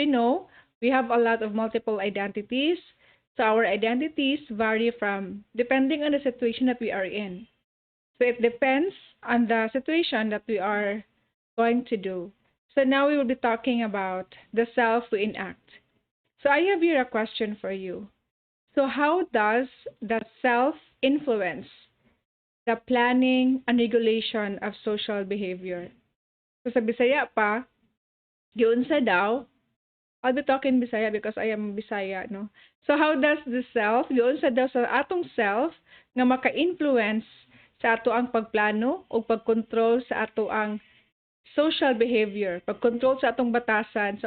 You know, we have a lot of multiple identities. So our identities vary from depending on the situation that we are in. So it depends on the situation that we are going to do. So now we will be talking about the self we enact. So I have here a question for you. So how does the self influence the planning and regulation of social behavior? So sa Bisaya pa, yun sa daw, I'll be talking Bisaya because I am Bisaya, no? So how does the self, yun sa daw sa atong self, nga maka-influence sa ato ang pagplano o pagkontrol sa ato ang social behavior, pagkontrol sa atong batasan,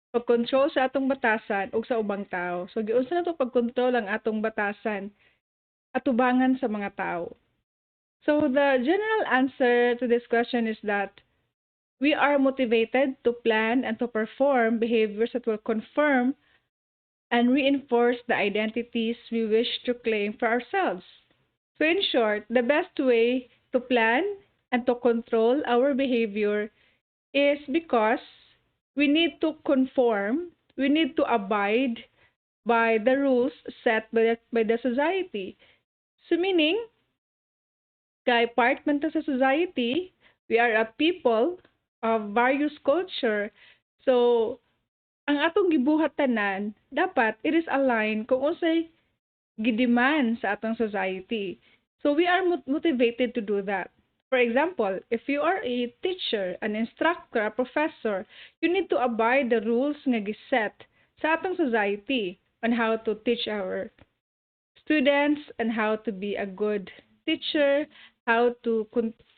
pagkontrol sa atong batasan o sa ubang tao. So giunsa na to pagkontrol ang atong batasan at tubangan sa mga tao. So the general answer to this question is that we are motivated to plan and to perform behaviors that will confirm and reinforce the identities we wish to claim for ourselves. So, in short, the best way to plan and to control our behavior is because we need to conform, we need to abide by the rules set by the society. So, meaning, kay part man ta sa society, we are a people of various culture. So, ang atong gibuhat tanan, dapat it is aligned kung unsay gidiman sa atong society. So we are motivated to do that. For example, if you are a teacher, an instructor, a professor, you need to abide the rules nga giset sa atong society on how to teach our students and how to be a good teacher, how to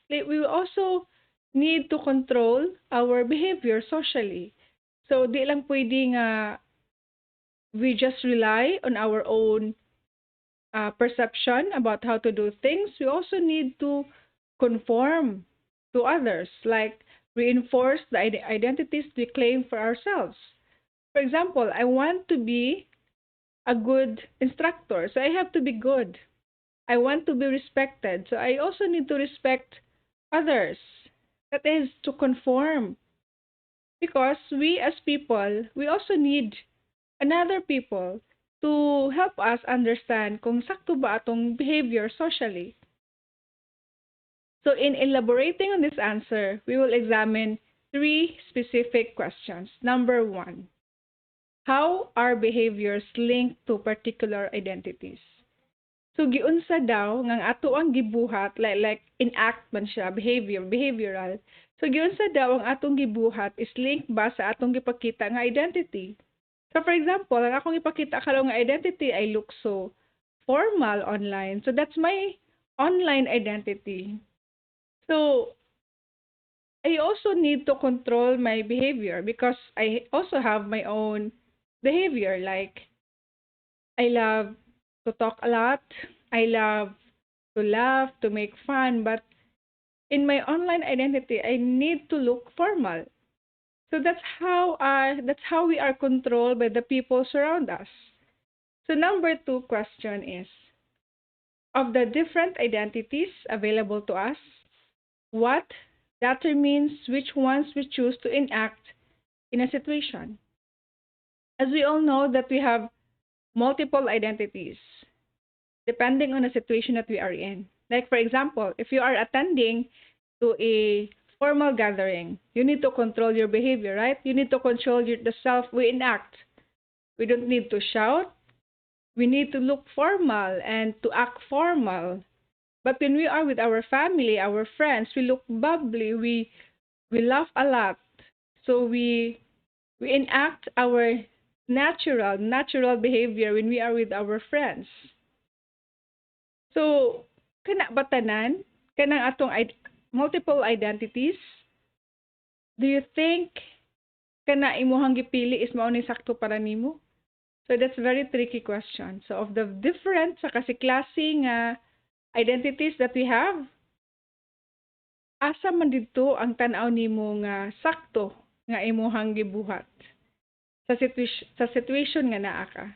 we will also need to control our behavior socially. So di lang pwede nga we just rely on our own perception about how to do things. We also need to conform to others, like reinforce the identities we claim for ourselves. For example, I want to be a good instructor, so I have to be good. I want to be respected, so I also need to respect others. That is to conform. Because we as people, we also need another people to help us understand kung sakto ba atong behavior socially. So in elaborating on this answer, we will examine three specific questions. Number one, how are behaviors linked to particular identities? So giunsa daw nga ato ang gibuhat like enact man siya behavioral. So giunsa daw ang atong gibuhat is linked ba sa atong gipakita nga identity? So for example, ang akong ipakita karon nga identity ay look so formal online. So that's my online identity. So I also need to control my behavior because I also have my own behavior. Like I love to talk a lot. I love to laugh, to make fun, but in my online identity, I need to look formal. So that's how we are controlled by the people surround us. So number two question is, of the different identities available to us, what determines which ones we choose to enact in a situation? As we all know that we have multiple identities depending on the situation that we are in. Like for example, if you are attending to a formal gathering, you need to control your behavior, right? You need to control the self we enact. We don't need to shout. We need to look formal and to act formal. But when we are with our family, our friends, we look bubbly. We laugh a lot. So we enact our natural behavior when we are with our friends. So kana batanan kanang atong multiple identities, do you think kana imuhang gipili is mao ni sakto para nimo? So that's a very tricky question. So of the different sa kasi klase nga identities that we have, asa man didto ang tan-aw nimo nga sakto nga imuhang gibuhat sa situation nga naa ka.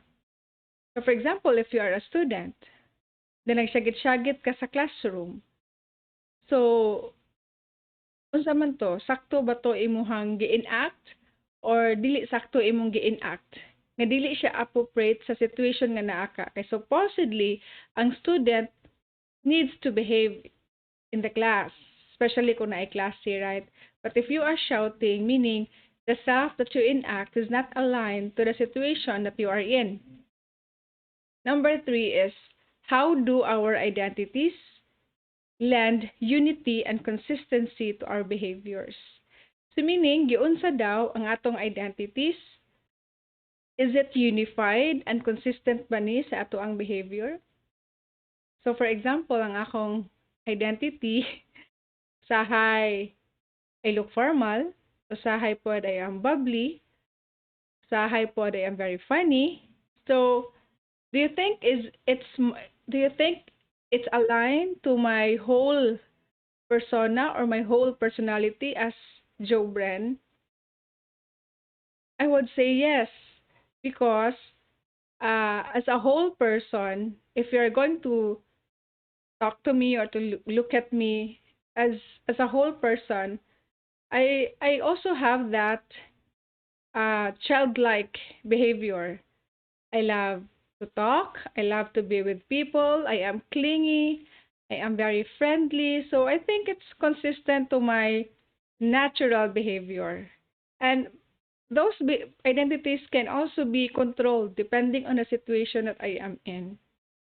So for example, if you are a student, then nagsyagit-syagit ka sa classroom. So unsa man to, sakto ba to imuhang gi-enact or dili sakto imong gi-enact nga dili siya appropriate sa situation nga naa ka. Kay supposedly ang student needs to behave in the class, especially kung na class C, right? But if you are shouting, meaning the self that you enact is not aligned to the situation that you are in. Number 3 is, how do our identities lend unity and consistency to our behaviors? So meaning, giunsa daw ang atong identities? Is it unified and consistent ba ni sa ato ang behavior? So for example, ang akong identity, sahay I look formal, usahay pod I am bubbly, usahay pod I am very funny. So do you think it's aligned to my whole persona or my whole personality as JoBren? I would say yes, because as a whole person, if you're going to talk to me or to look at me as a whole person, I also have that childlike behavior. I love to talk. I love to be with people. I am clingy. I am very friendly. So I think it's consistent to my natural behavior. And those identities can also be controlled depending on the situation that I am in.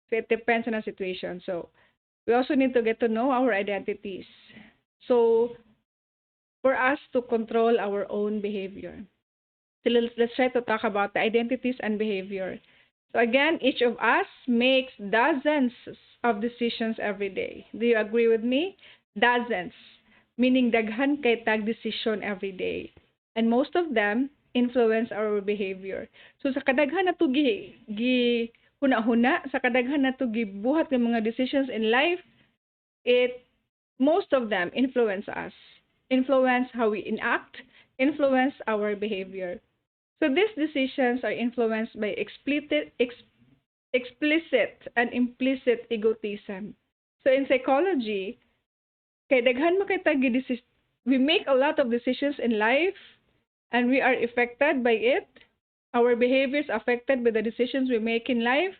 So it depends on the situation. So we also need to get to know our identities. So for us to control our own behavior. So let's try to talk about the identities and behavior. So again, each of us makes dozens of decisions every day. Do you agree with me? Dozens. Meaning daghan kay tag decision every day. And most of them influence our behavior. So sa kadaghan na to gi huna-huna, sa kadaghan na to gibuhat ng mga decisions in life, most of them influence us. Influence how we enact, influence our behavior. So these decisions are influenced by explicit and implicit egotism. So in psychology, kay daghan mo kay we make a lot of decisions in life and we are affected by it. Our behavior is affected by the decisions we make in life.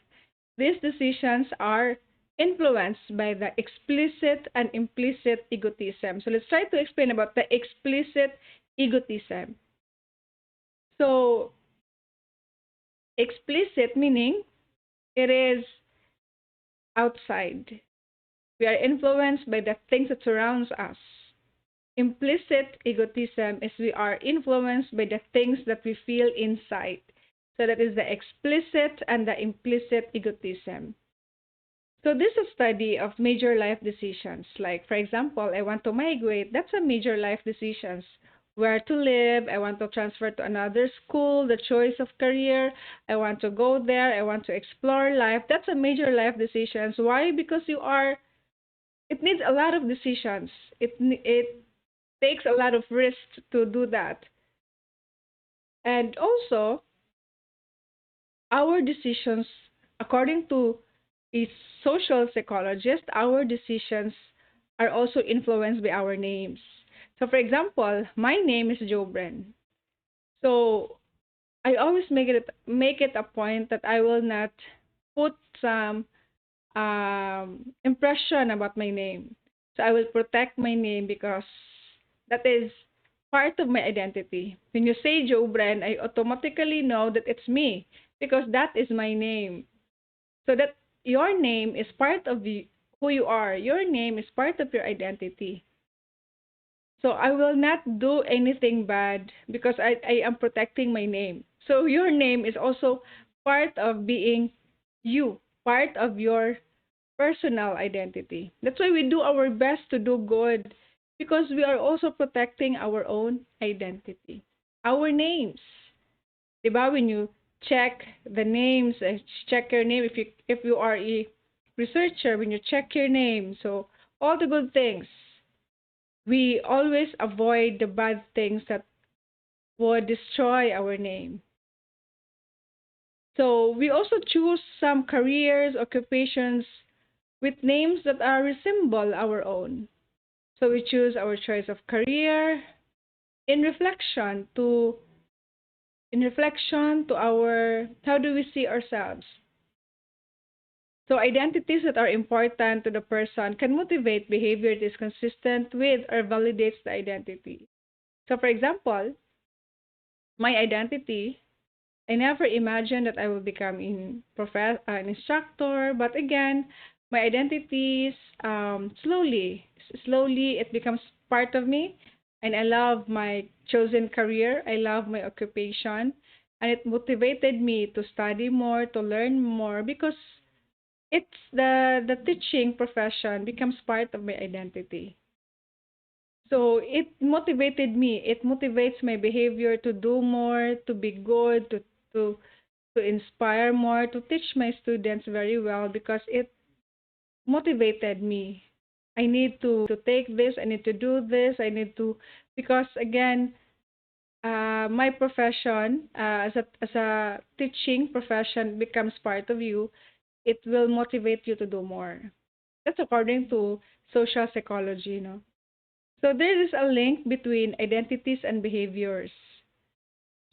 These decisions are influenced by the explicit and implicit egotism. So let's try to explain about the explicit egotism. So explicit meaning it is outside. We are influenced by the things that surrounds us. Implicit egotism is we are influenced by the things that we feel inside. So that is the explicit and the implicit egotism. So this is a study of major life decisions. Like, for example, I want to migrate. That's a major life decision. Where to live, I want to transfer to another school, the choice of career, I want to go there, I want to explore life. That's a major life decision. Why? Because it needs a lot of decisions. It takes a lot of risk to do that. And also, our decisions, according to a social psychologist, our decisions are also influenced by our names. So for example, my name is JoBren. So I always make it a point that I will not put some impression about my name. So I will protect my name because that is part of my identity. When you say JoBren, I automatically know that it's me because that is my name. So that your name is part of who you are. Your name is part of your identity. So I will not do anything bad because I am protecting my name. So your name is also part of being you, part of your personal identity. That's why we do our best to do good because we are also protecting our own identity. Our names. Diba, when you check the names, check your name if you are a researcher, when you check your name, so all the good things, we always avoid the bad things that would destroy our name. So we also choose some careers, occupations with names that are resemble our own. So we choose our choice of career in reflection to in reflection to our how do we see ourselves. So identities that are important to the person can motivate behavior that is consistent with or validates the identity. So for example, my identity, I never imagined that I will become an instructor, but again, my identities slowly it becomes part of me, and I love my chosen career. I love my occupation, and it motivated me to study more, to learn more, because it's the teaching profession becomes part of my identity. So it motivated me. It motivates my behavior to do more, to be good, to to inspire more, to teach my students very well because it motivated me. I need to take this, I need to do this, I need to, because again, my profession as a teaching profession becomes part of you, it will motivate you to do more. That's according to social psychology, no? So there is a link between identities and behaviors.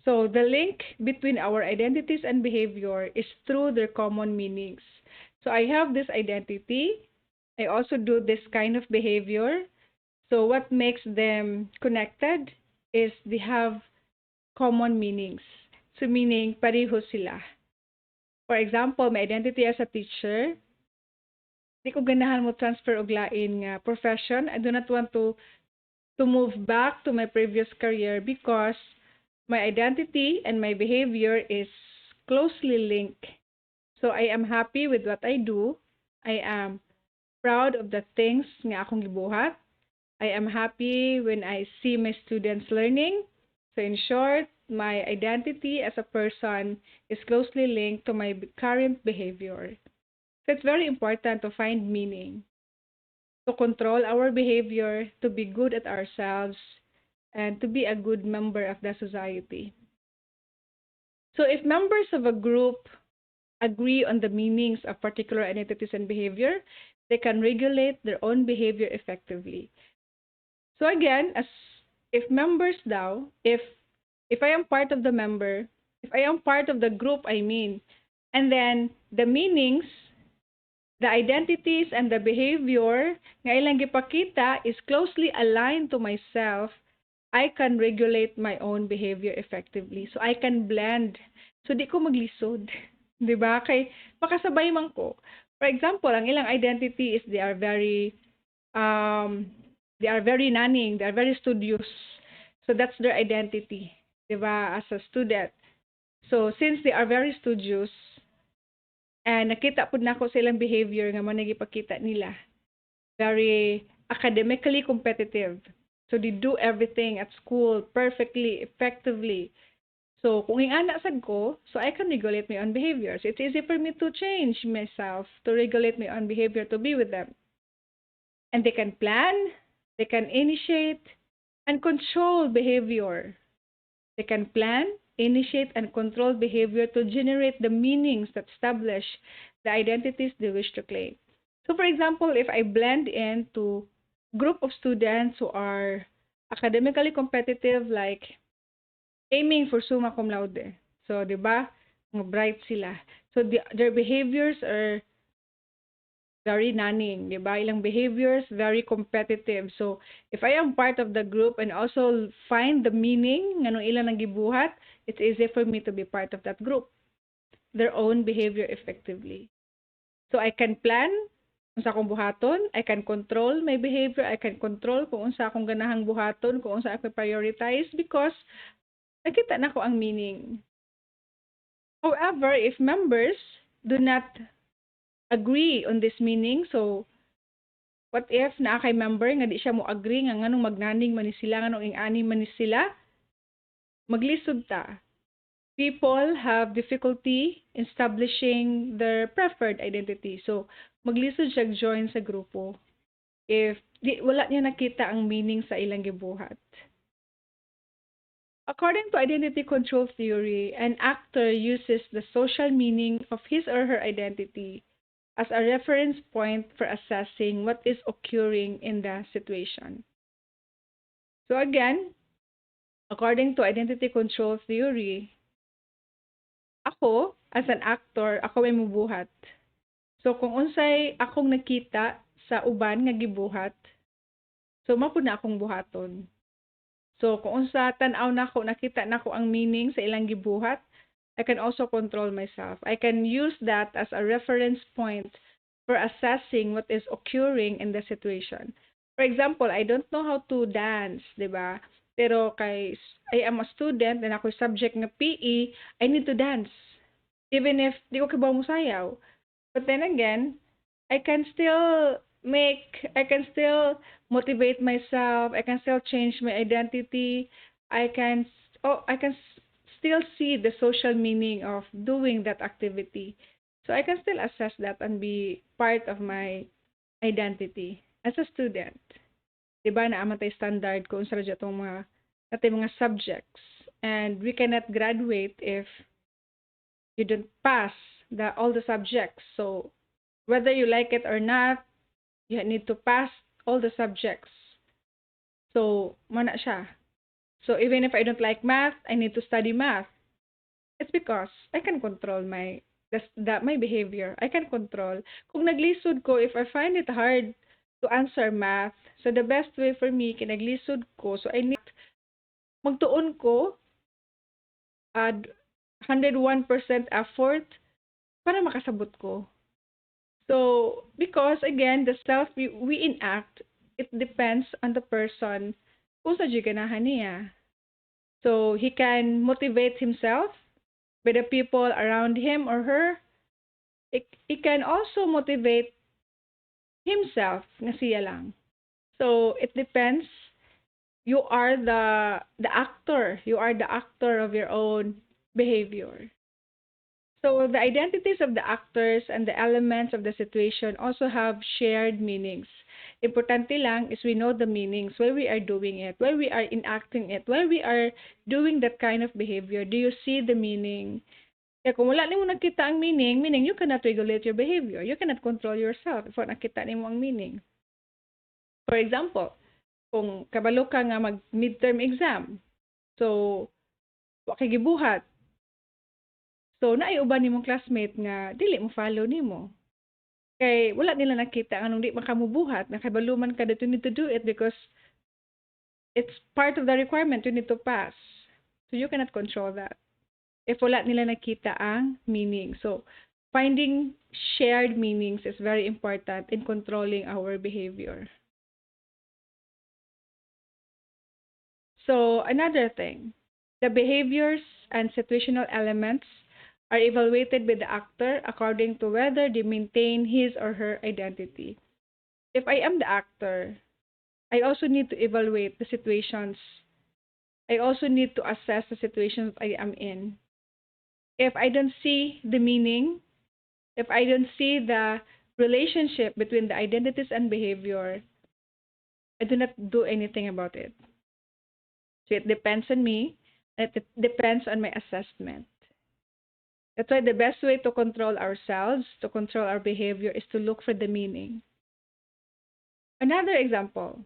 So the link between our identities and behavior is through their common meanings. So I have this identity. I also do this kind of behavior. So what makes them connected is they have common meanings. So meaning pareho sila. For example, my identity as a teacher, di ko ganahan mo transfer og lain nga profession. I do not want to move back to my previous career because my identity and my behavior is closely linked. So I am happy with what I do. I am proud of the things nga akong gibuhat. I am happy when I see my students learning. So in short, my identity as a person is closely linked to my current behavior. So it's very important to find meaning, to control our behavior, to be good at ourselves, and to be a good member of the society. So if members of a group agree on the meanings of particular identities and behavior, they can regulate their own behavior effectively. So again, as if members now, if I am part of the member, if I am part of the group, I mean, and then the meanings, the identities and the behavior nga ilang gipakita is closely aligned to myself, I can regulate my own behavior effectively. So I can blend. So di ko maglisod. 'Di ba? Kay makasabay man ko. For example, ang ilang identity is um they are very nanning, they are very studious. So that's their identity, 'di ba, as a student. So since they are very studious, and nakita pud nako sa ilang behavior nga man nagipakita nila, very academically competitive. So they do everything at school perfectly, effectively. So kung ingana sad ko, so I can regulate my own behaviors. It's easy for me to change myself, to regulate my own behavior, to be with them. And they can plan, they can initiate, and control behavior. They can plan, initiate, and control behavior to generate the meanings that establish the identities they wish to claim. So for example, if I blend into group of students who are academically competitive, like aiming for summa cum laude. So, di ba? Mga bright sila. So, their behaviors are very nanning, di ba? Ilang behaviors, very competitive. So, if I am part of the group and also find the meaning, ng ilang nang gibuhat, it's easy for me to be part of that group. Their own behavior effectively. So, I can plan kung sa akong buhaton, I can control my behavior, I can control kung unsa akong ganahang buhaton, kung unsa ako prioritize because nakita na ko ang meaning. However, if members do not agree on this meaning, so what if naa kay member nga di siya mo agree nga nganong magnaning man ni sila, nganong ingani man ni sila, maglisod ta. People have difficulty in establishing their preferred identity. So, maglisod siya join sa grupo if wala niya nakita ang meaning sa ilang gibuhat. According to identity control theory, an actor uses the social meaning of his or her identity as a reference point for assessing what is occurring in the situation. So again, according to identity control theory, ako, as an actor, ako may mubuhat. So, kung unsay akong nakita sa uban nga gibuhat, so mapud na akong buhaton. So, kung unsa tan-aw nako, nakita nako ang meaning sa ilang gibuhat, I can also control myself. I can use that as a reference point for assessing what is occurring in the situation. For example, I don't know how to dance, di ba? Pero kay I am a student and ako subject nga PE, I need to dance. Even if di ko kibaw mo sayaw. But then again, I can still motivate myself. I can still change my identity. I can still see the social meaning of doing that activity. So I can still assess that and be part of my identity as a student. Diba na aman tayo standard kung sa itong mga subjects. And we cannot graduate if you don't pass all the subjects. So whether you like it or not, you need to pass all the subjects. So mana siya. So even if I don't like math, I need to study math. It's because I can control my behavior. I can control. Kung naglisod ko, if I find it hard to answer math, so the best way for me, kinaglisod ko, so I need magtuon ko, add 101% effort para makasabot ko. So, because again, the self we enact, it depends on the person kung sa ganahan niya. So, he can motivate himself by the people around him or her. He can also motivate himself nga siya lang. So, it depends. You are the actor. You are the actor of your own behavior. So the identities of the actors and the elements of the situation also have shared meanings. Importante lang is we know the meanings, why we are doing it, why we are enacting it, why we are doing that kind of behavior. Do you see the meaning? Kaya kung wala nimo nakita ang meaning, you cannot regulate your behavior. You cannot control yourself if nakita nimo ang meaning. For example, kung kabalo ka nga mag midterm exam, so wa kay gibuhat. So naay uban nimong classmate nga dili mo follow nimo. Kay wala nila nakita anong di makamubuhat, nakabaluman ka that you need to do it because it's part of the requirement you need to pass. So you cannot control that. If wala nila nakita ang meaning. So finding shared meanings is very important in controlling our behavior. So another thing, the behaviors and situational elements are evaluated by the actor according to whether they maintain his or her identity. If I am the actor, I also need to evaluate the situations. I also need to assess the situations I am in. If I don't see the meaning, if I don't see the relationship between the identities and behavior, I do not do anything about it. So it depends on me, and it depends on my assessment. That's why the best way to control ourselves, to control our behavior, is to look for the meaning. Another example,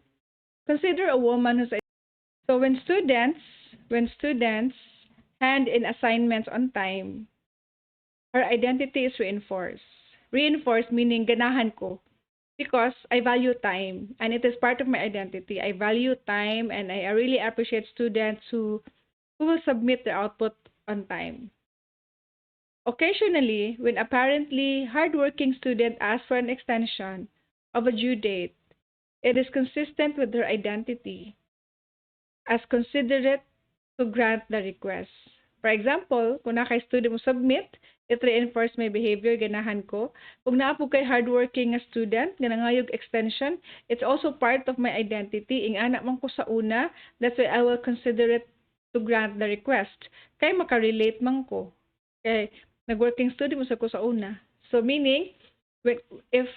consider a woman who's so when students hand in assignments on time, her identity is reinforced. Reinforced meaning ganahan ko because I value time and it is part of my identity. I value time and I really appreciate students who will submit their output on time. Occasionally, when apparently hardworking student asks for an extension of a due date, it is consistent with her identity as considerate to grant the request. For example, kung naka-student mo submit, it reinforce my behavior, ganahan ko. Kung naapo kay hardworking nga student, ganangayog extension, it's also part of my identity. Ing anak man ko sa una, that's why I will consider it to grant the request. Kay makarelate man ko. Kay nag-working student mo sa ko sa una. So meaning, if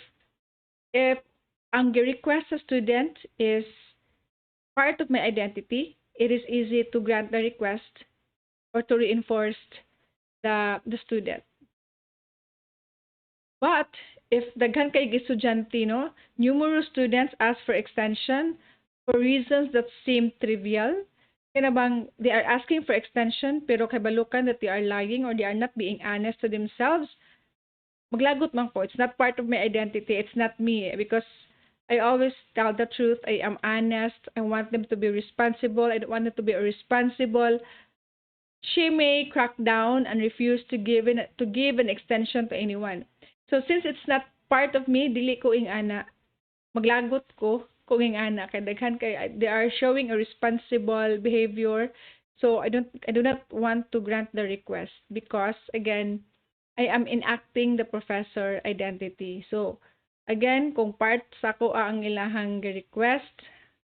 ang request sa student is part of my identity, it is easy to grant the request or to reinforce the student. But if daghan kay estudyante, no, numerous students ask for extension for reasons that seem trivial, Kaya bang they are asking for extension pero kabalukan that they are lying or they are not being honest to themselves, maglagot man po. It's not part of my identity. It's not me because I always tell the truth. I am honest. I want them to be responsible. I don't want them to be irresponsible. She may crack down and refuse to give an extension to anyone. So since it's not part of me, dili ko ing ana, maglagot ko kung ing ana kay daghan kay they are showing a responsible behavior. So I do not want to grant the request because again, I am enacting the professor identity. So again, kung part sa ko ang ilahang request,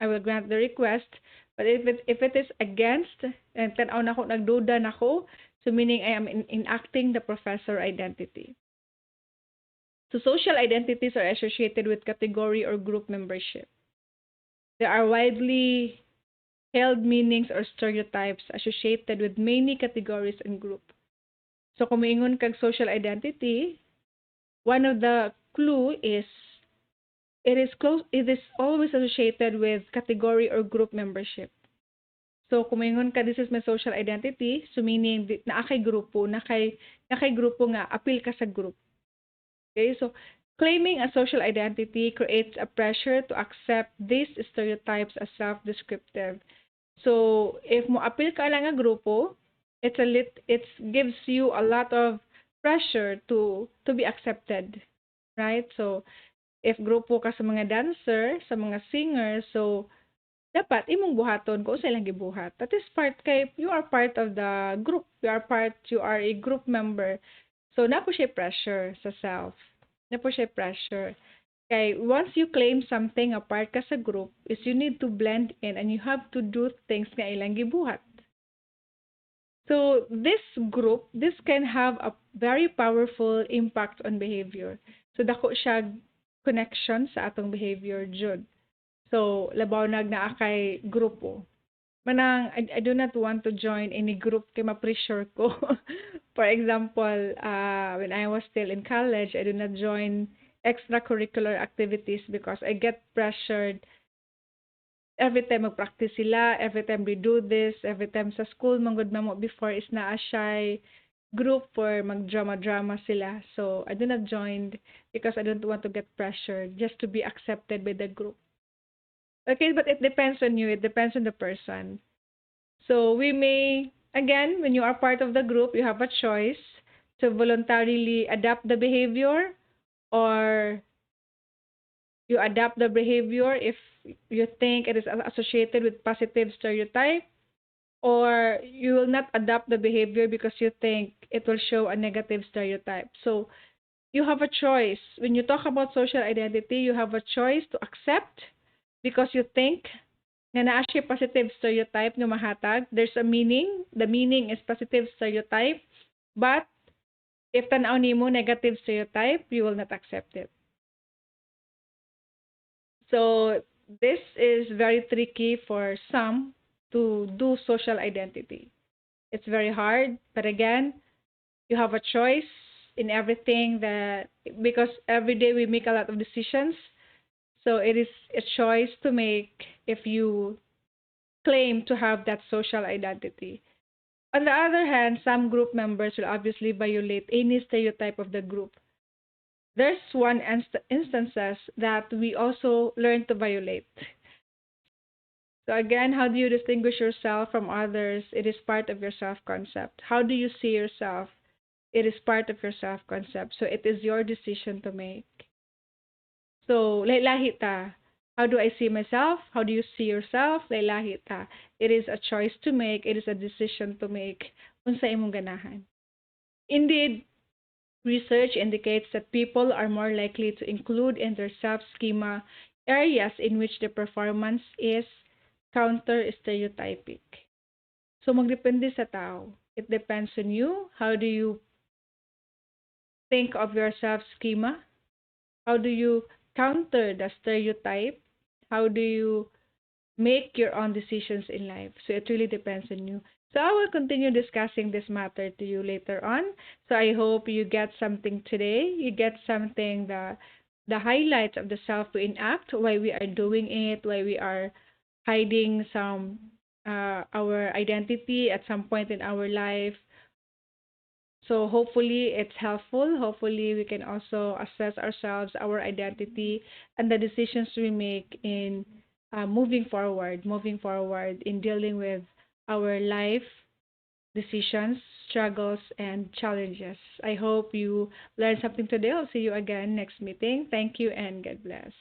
I will grant the request. But if it is against, and tanaw na ako, nagduda na ako, so meaning I am enacting the professor identity. So social identities are associated with category or group membership. There are widely held meanings or stereotypes associated with many categories and group. So kung maingon kag social identity, one of the clue is it is always associated with category or group membership. So kung maingon ka this is my social identity, so meaning na kay grupo, na kay grupo nga apil ka sa group. Okay? So claiming a social identity creates a pressure to accept these stereotypes as self-descriptive. So if mo apil ka lang nga grupo, it gives you a lot of pressure to be accepted, right? So if grupo ka sa mga dancer, sa mga singer, so dapat imong buhaton kung sa ilang gibuhat. That is part kay you are part of the group. You are a group member. So napo siya pressure sa self. Napo siya pressure. Kay once you claim something apart ka sa group, is you need to blend in and you have to do things nga ilang gibuhat. So this can have a very powerful impact on behavior. So dako siya connection sa atong behavior jud. So labaw nag naa kay grupo. Manang I do not want to join any group kay ma-pressure ko. For example, when I was still in college, I do not join extracurricular activities because I get pressured every time mag-practice sila, every time we do this, every time sa school, manggod na mo before is naa shy group for mag-drama-drama sila. So, I do not join because I don't want to get pressured just to be accepted by the group. Okay, but it depends on you. It depends on the person. So, we may, again, when you are part of the group, you have a choice to voluntarily adapt the behavior or you adapt the behavior if you think it is associated with positive stereotype, or you will not adapt the behavior because you think it will show a negative stereotype. So you have a choice. When you talk about social identity, you have a choice to accept because you think na naa siya positive stereotype nga mahatag. There's a meaning. The meaning is positive stereotype. But if tanaw nimo negative stereotype, you will not accept it. So this is very tricky for some to do social identity. It's very hard, but again, you have a choice in everything that because every day we make a lot of decisions. So it is a choice to make if you claim to have that social identity. On the other hand, some group members will obviously violate any stereotype of the group. There's one instances that we also learn to violate. So again, how do you distinguish yourself from others? It is part of your self-concept. How do you see yourself? It is part of your self-concept. So it is your decision to make. So, lahi ta. How do I see myself? How do you see yourself? Lahi ta. It is a choice to make. It is a decision to make. Unsa imong ganahan. Indeed, research indicates that people are more likely to include in their self-schema areas in which the performance is counter-stereotypic. So, magdepende sa tao. It depends on you. How do you think of your self-schema? How do you counter the stereotype? How do you make your own decisions in life? So, it really depends on you. So, I will continue discussing this matter to you later on. So, I hope you get something today. You get something, the highlights of the self to enact, why we are doing it, why we are hiding some our identity at some point in our life. So hopefully it's helpful. Hopefully we can also assess ourselves, our identity, and the decisions we make in moving forward in dealing with our life decisions, struggles, and challenges. I hope you learned something today. I'll see you again next meeting. Thank you and God bless.